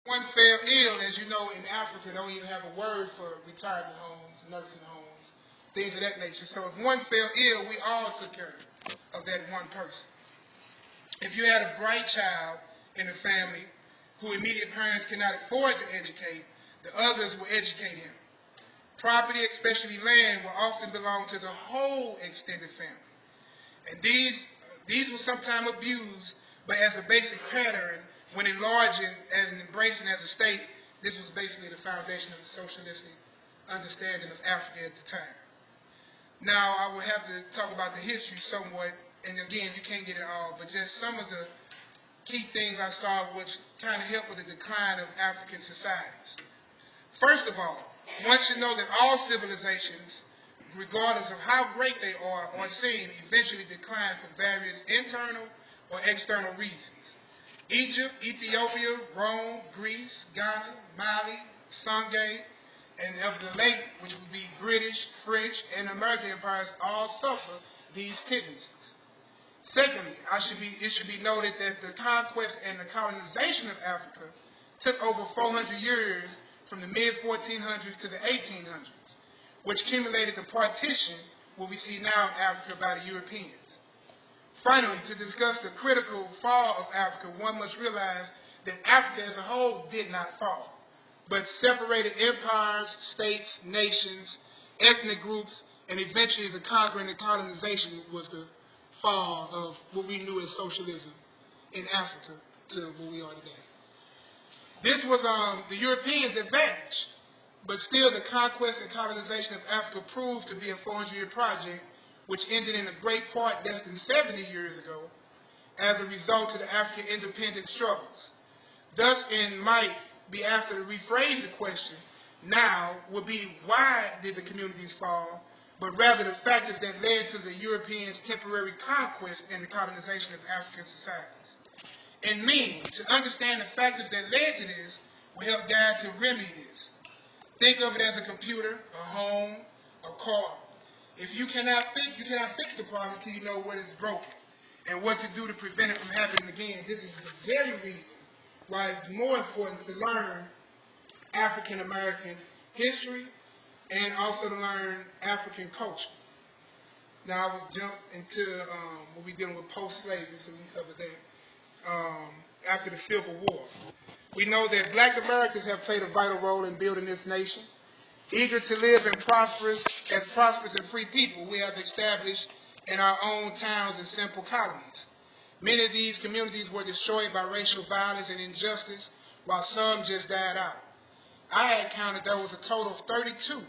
One fell ill, as you know, in Africa, they don't even have a word for retirement homes, nursing homes, things of that nature. So if one fell ill, we all took care of that one person. If you had a bright child in a family who immediate parents cannot afford to educate, the others will educate him. Property, especially land, will often belong to the whole extended family. And these were sometimes abused, but as a basic pattern, when enlarging and embracing as a state, this was basically the foundation of the socialistic understanding of Africa at the time. Now, I will have to talk about the history somewhat, and again, you can't get it all, but just some of the key things I saw which kind of helped with the decline of African societies. First of all, one should know that all civilizations, regardless of how great they are or seem, eventually decline for various internal or external reasons. Egypt, Ethiopia, Rome, Greece, Ghana, Mali, Songhai, and of the late, which would be British, French, and American empires, all suffer these tendencies. Secondly, it should be noted that the conquest and the colonization of Africa took over 400 years from the mid-1400s to the 1800s, which accumulated the partition, what we see now in Africa, by the Europeans. Finally, to discuss the critical fall of Africa, one must realize that Africa as a whole did not fall, but separated empires, states, nations, ethnic groups, and eventually the conquering and colonization was the fall of what we knew as socialism in Africa to what we are today. This was the Europeans' advantage, but still the conquest and colonization of Africa proved to be a 400-year project which ended in a great part less than 70 years ago as a result of the African independence struggles. Thus, it might be asked to rephrase the question now would be why did the communities fall, but rather the factors that led to the Europeans' temporary conquest and the colonization of African societies. And meaning, to understand the factors that led to this will help guide to remedy this. Think of it as a computer, a home, a car. If you cannot fix the problem until you know what is broken and what to do to prevent it from happening again. This is the very reason why it's more important to learn African American history and also to learn African culture. Now I will jump into what we're dealing with post-slavery, so we can cover that. After the Civil War, we know that Black Americans have played a vital role in building this nation. Eager to live as prosperous and free people, we have established in our own towns and simple colonies. Many of these communities were destroyed by racial violence and injustice, while some just died out. I had counted there was a total of 32